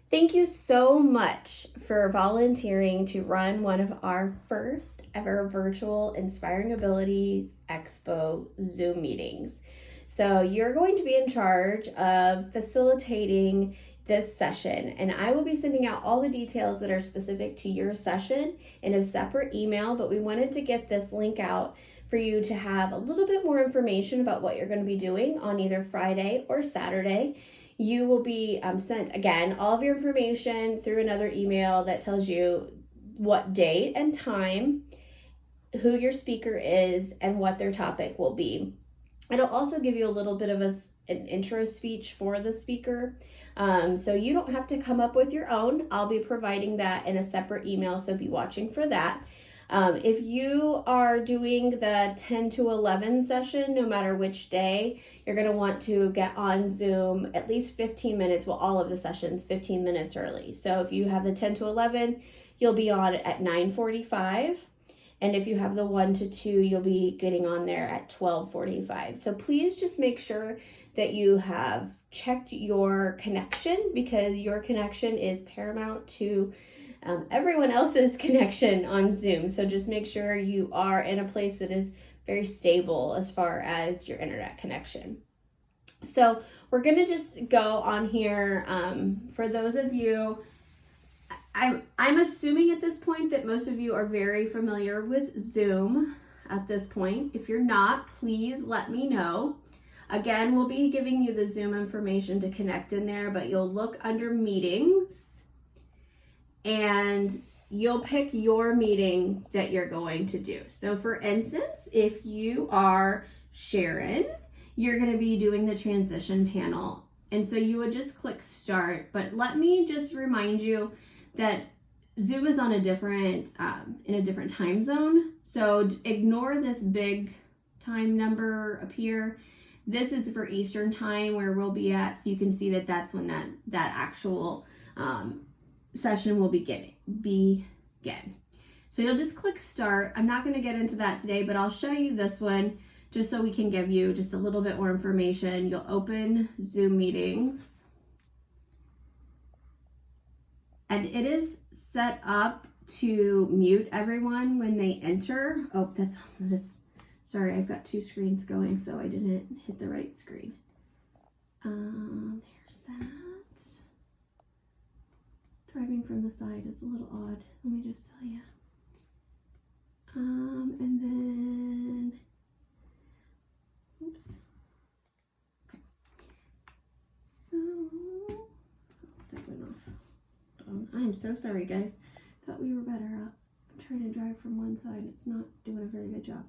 Thank you so much for volunteering to run one of our first ever virtual Inspiring Abilities Expo Zoom meetings. So you're going to be in charge of facilitating this session, and I will be sending out all the details that are specific to your session in a separate email, but we wanted to get this link out for you to have a little bit more information about what you're going to be doing on either Friday or Saturday. You will be sent, again, all of your information through another email that tells you what date and time, who your speaker is, and what their topic will be. It'll also give you a little bit of an intro speech for the speaker. So you don't have to come up with your own. I'll be providing that in a separate email, so be watching for that. If you are doing the 10 to 11 session, no matter which day, you're going to want to get on Zoom at least 15 minutes, well, all of the sessions 15 minutes early. So if you have the 10 to 11, you'll be on at 9:45. And if you have the 1 to 2, you'll be getting on there at 12:45. So please just make sure that you have checked your connection, because your connection is paramount to everyone else's connection on Zoom. So just make sure you are in a place that is very stable as far as your internet connection. So we're going to just go on here. For those of you, I'm assuming at this point that most of you are very familiar with Zoom at this point. If you're not, please let me know. Again, we'll be giving you the Zoom information to connect in there, but you'll look under meetings and you'll pick your meeting that you're going to do. So for instance, if you are Sharon, you're going to be doing the transition panel. And so you would just click start, but let me just remind you that Zoom is on a different, in a different time zone. So ignore this big time number up here. This is for Eastern time where we'll be at. So you can see that that's when that actual session will begin. So you'll just click start. I'm not going to get into that today, but I'll show you this one just so we can give you just a little bit more information. You'll open Zoom meetings, and it is set up to mute everyone when they enter. Oh, that's this. Sorry, I've got two screens going, so I didn't hit the right screen. There's that. Driving from the side is a little odd, let me just tell you. And then, oops. Okay. So, that went off. I'm so sorry, guys. Thought we were better. I'm trying to drive from one side. It's not doing a very good job.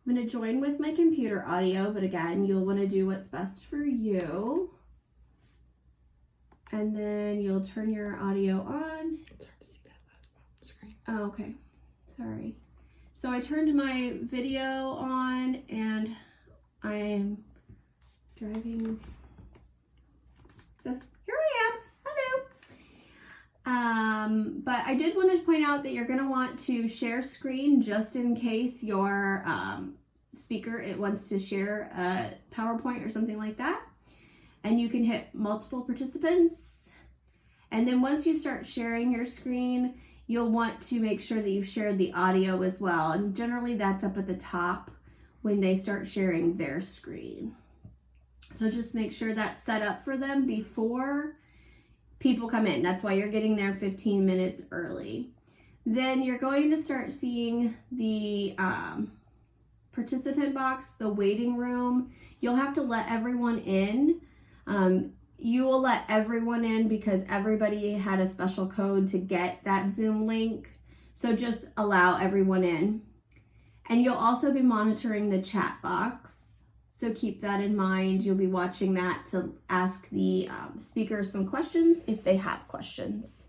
I'm going to join with my computer audio, but again, you'll want to do what's best for you. And then you'll turn your audio on. It's hard to see that last screen. Oh, okay. Sorry. So I turned my video on and I'm driving. So here I am. Hello. But I did want to point out that you're going to want to share screen just in case your speaker wants to share a PowerPoint or something like that. And you can hit multiple participants. And then once you start sharing your screen, you'll want to make sure that you've shared the audio as well. And generally that's up at the top when they start sharing their screen. So just make sure that's set up for them before people come in. That's why you're getting there 15 minutes early. Then you're going to start seeing the participant box, the waiting room. You'll have to let everyone in. You will let everyone in because everybody had a special code to get that Zoom link. So just allow everyone in. And you'll also be monitoring the chat box. So keep that in mind. You'll be watching that to ask the speakers some questions if they have questions.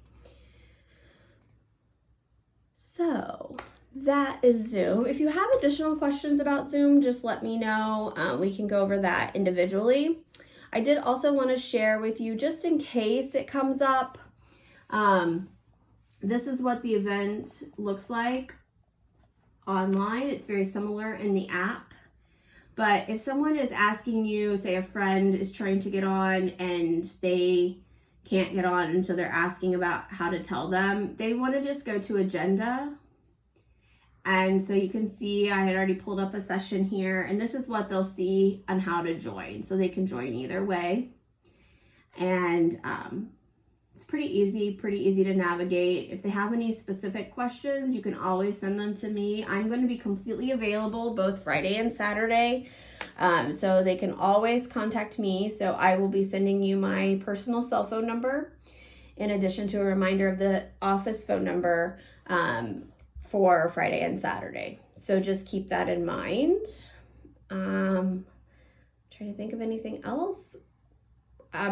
So that is Zoom. If you have additional questions about Zoom, just let me know. We can go over that individually. I did also want to share with you, just in case it comes up, this is what the event looks like online. It's very similar in the app. But if someone is asking you, say a friend is trying to get on and they can't get on, and so they're asking about how to tell them, they want to just go to agenda. And so you can see I had already pulled up a session here, and this is what they'll see on how to join. So they can join either way. And it's pretty easy to navigate. If they have any specific questions, you can always send them to me. I'm going to be completely available both Friday and Saturday. So they can always contact me. So I will be sending you my personal cell phone number in addition to a reminder of the office phone number for Friday and Saturday. So just keep that in mind. Trying to think of anything else.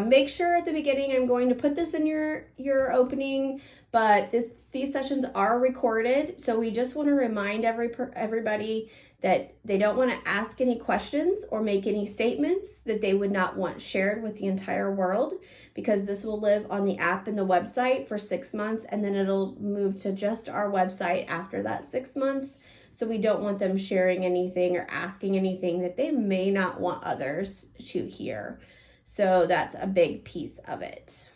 Make sure at the beginning, I'm going to put this in your opening, but these sessions are recorded. So we just want to remind everybody that they don't want to ask any questions or make any statements that they would not want shared with the entire world, because this will live on the app and the website for 6 months, and then it'll move to just our website after that 6 months. So we don't want them sharing anything or asking anything that they may not want others to hear. So that's a big piece of it.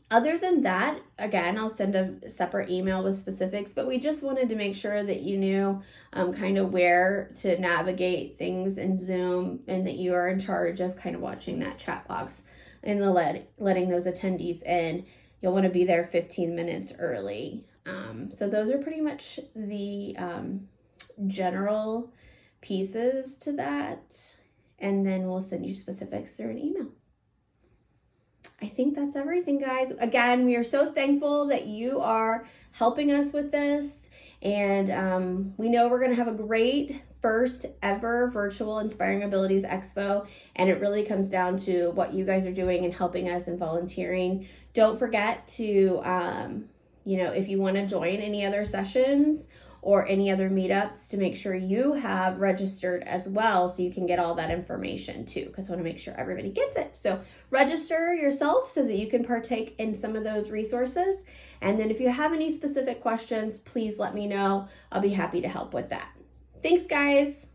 Other than that, again, I'll send a separate email with specifics, but we just wanted to make sure that you knew kind of where to navigate things in Zoom, and that you are in charge of kind of watching that chat box and letting those attendees in. You'll want to be there 15 minutes early. So those are pretty much the general pieces to that. And then we'll send you specifics through an email. I think that's everything, guys. Again, we are so thankful that you are helping us with this. And we know we're going to have a great first ever virtual Inspiring Abilities Expo. And it really comes down to what you guys are doing and helping us and volunteering. Don't forget to, if you want to join any other sessions or any other meetups, to make sure you have registered as well, so you can get all that information too, because I want to make sure everybody gets it. So register yourself so that you can partake in some of those resources. And then if you have any specific questions, please let me know. I'll be happy to help with that. Thanks, guys.